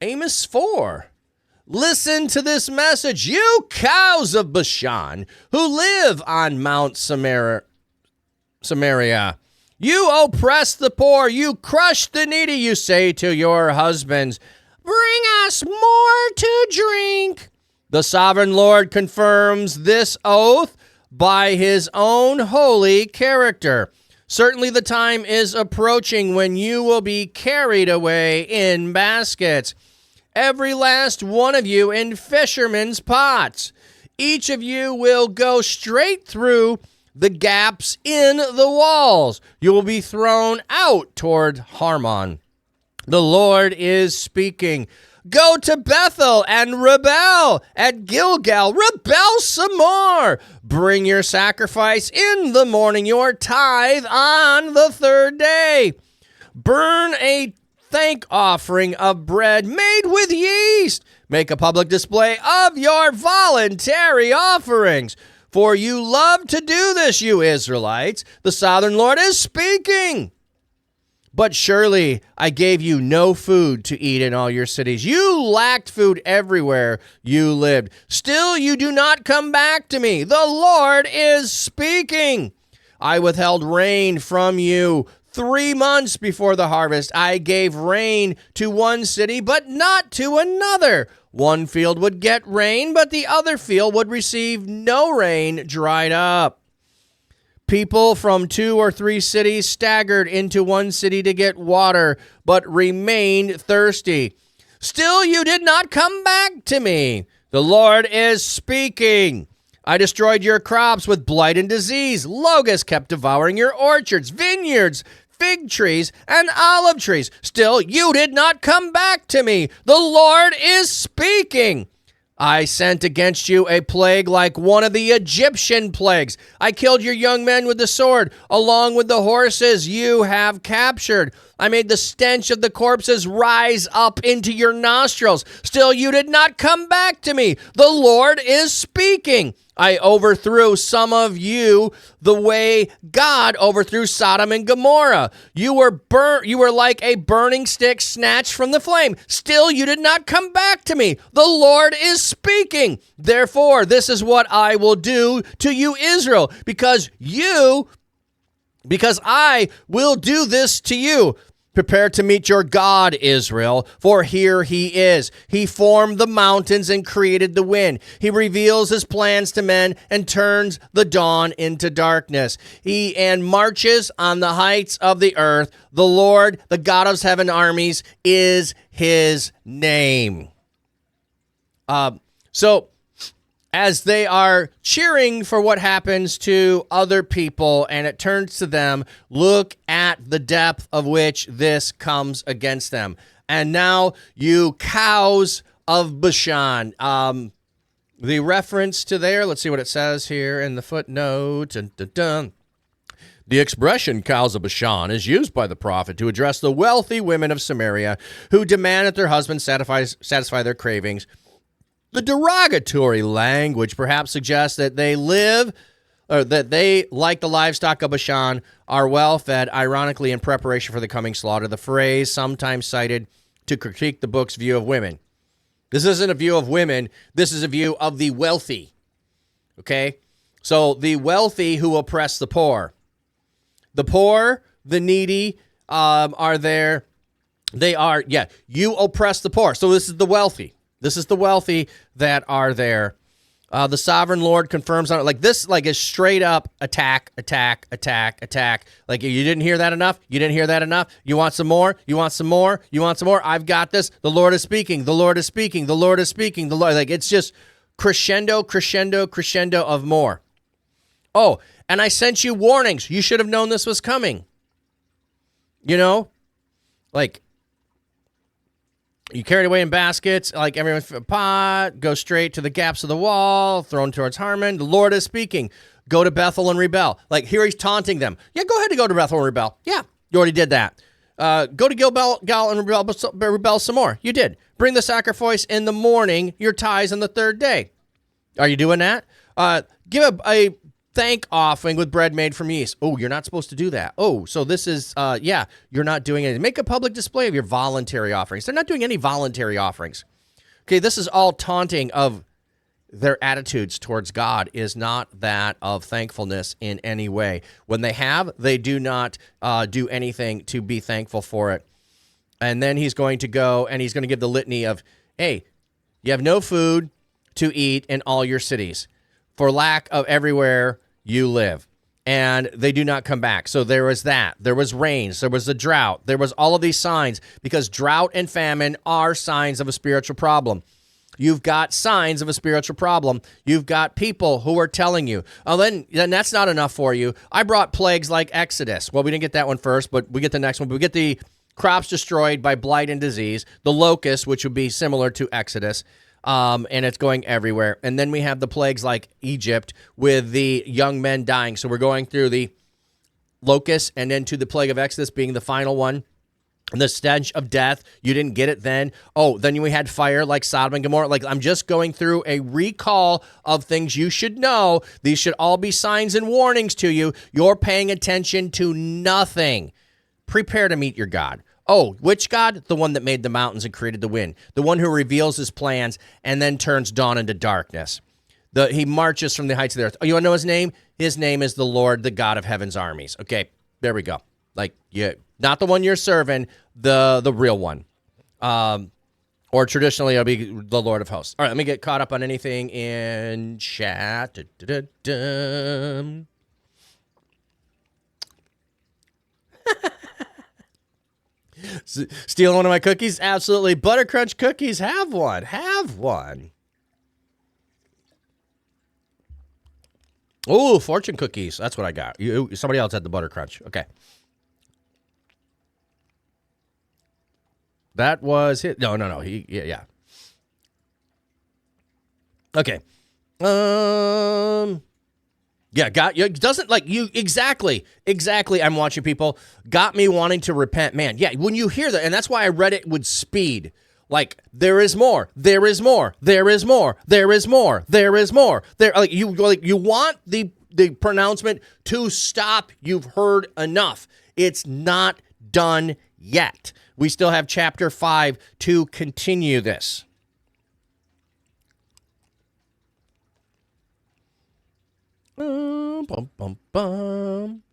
Amos 4. Listen to this message, you cows of Bashan who live on Mount Samaria. You oppress the poor, you crush the needy, you say to your husbands, bring us more to drink. The sovereign Lord confirms this oath by his own holy character. Certainly the time is approaching when you will be carried away in baskets, every last one of you in fishermen's pots. Each of you will go straight through the gaps in the walls. You will be thrown out toward Harmon. The Lord is speaking. Go to Bethel and rebel. At Gilgal, rebel some more. Bring your sacrifice in the morning, your tithe on the third day. Burn a thank offering of bread made with yeast. Make a public display of your voluntary offerings. For you love to do this, you Israelites. The sovereign Lord is speaking. But surely I gave you no food to eat in all your cities. You lacked food everywhere you lived. Still you do not come back to me. The Lord is speaking. I withheld rain from you 3 months before the harvest. I gave rain to one city, but not to another. One field would get rain, but the other field would receive no rain, dried up. People from 2 or 3 cities staggered into one city to get water, but remained thirsty. Still you did not come back to me. The Lord is speaking. I destroyed your crops with blight and disease. Locusts kept devouring your orchards, vineyards, fig trees, and olive trees. Still you did not come back to me. The Lord is speaking. I sent against you a plague like one of the Egyptian plagues. I killed your young men with the sword, along with the horses you have captured. I made the stench of the corpses rise up into your nostrils. Still, you did not come back to me. The Lord is speaking. I overthrew some of you the way God overthrew Sodom and Gomorrah. You were like a burning stick snatched from the flame. Still, you did not come back to me. The Lord is speaking. Therefore, this is what I will do to you, Israel, because I will do this to you. Prepare to meet your God, Israel, for here he is. He formed the mountains and created the wind. He reveals his plans to men and turns the dawn into darkness. He marches on the heights of the earth. The Lord, the God of heaven armies, is his name. So as they are cheering for what happens to other people and it turns to them, look at the depth of which this comes against them. And now, you cows of Bashan. The reference to there, let's see what it says here in the footnote. Dun, dun, dun. The expression cows of Bashan is used by the prophet to address the wealthy women of Samaria who demand that their husbands satisfy their cravings. The derogatory language perhaps suggests that they like the livestock of Bashan, are well-fed, ironically in preparation for the coming slaughter. The phrase sometimes cited to critique the book's view of women. This isn't a view of women. This is a view of the wealthy. Okay? So the wealthy who oppress the poor. The poor, the needy are there. You oppress the poor. So this is the wealthy. This is the wealthy that are there. The sovereign Lord confirms on it. Like this, is straight up attack. Like, you didn't hear that enough? You didn't hear that enough? You want some more? You want some more? You want some more? I've got this. The Lord is speaking. The Lord is speaking. The Lord is speaking. The Lord, it's just crescendo of more. Oh, and I sent you warnings. You should have known this was coming. You carried away in baskets, like everyone's pot, go straight to the gaps of the wall, thrown towards Harmon. The Lord is speaking. Go to Bethel and rebel. Like, here he's taunting them. Yeah, go ahead and go to Bethel and rebel. Yeah, you already did that. Go to Gilgal and rebel some more. You did. Bring the sacrifice in the morning, your tithes on the third day. Are you doing that? Give a thank offering with bread made from yeast. Oh, you're not supposed to do that. Oh, so this is, you're not doing anything. Make a public display of your voluntary offerings. They're not doing any voluntary offerings. Okay, this is all taunting of their attitudes towards God is not that of thankfulness in any way. When they have, they do not do anything to be thankful for it. And then he's going to go and he's going to give the litany of, hey, you have no food to eat in all your cities for lack of everywhere you live. And they do not come back. So there was that. There was rains. There was the drought. There was all of these signs because drought and famine are signs of a spiritual problem. You've got signs of a spiritual problem. You've got people who are telling you, oh, then that's not enough for you. I brought plagues like Exodus. Well, we didn't get that one first, but we get the next one. We get the crops destroyed by blight and disease, the locusts, which would be similar to Exodus, and it's going everywhere. And then we have the plagues like Egypt with the young men dying. So we're going through the locusts and then to the plague of Exodus being the final one. The stench of death, you didn't get it then. Oh, then we had fire like Sodom and Gomorrah. Like, I'm just going through a recall of things you should know. These should all be signs and warnings to you. You're paying attention to nothing. Prepare to meet your God. Oh, which God? The one that made the mountains and created the wind. The one who reveals his plans and then turns dawn into darkness. He marches from the heights of the earth. Oh, you want to know his name? His name is the Lord, the God of heaven's armies. Okay, there we go. Like, yeah, not the one you're serving, the real one. Or traditionally, it'll be the Lord of hosts. All right, let me get caught up on anything in chat. Stealing one of my cookies? Absolutely. Butter Crunch cookies. Have one. Have one. Oh, fortune cookies. That's what I got. Somebody else had the Butter Crunch. Okay. That was it. No. Yeah. Okay. Yeah, got you. Doesn't like you exactly. I'm watching people got me wanting to repent. Man, yeah, when you hear that, and that's why I read it with speed. Like, there is more. There is more. There is more. There is more. There is more. There you want the pronouncement to stop. You've heard enough. It's not done yet. We still have chapter 5 to continue this. Bum, bum, bum.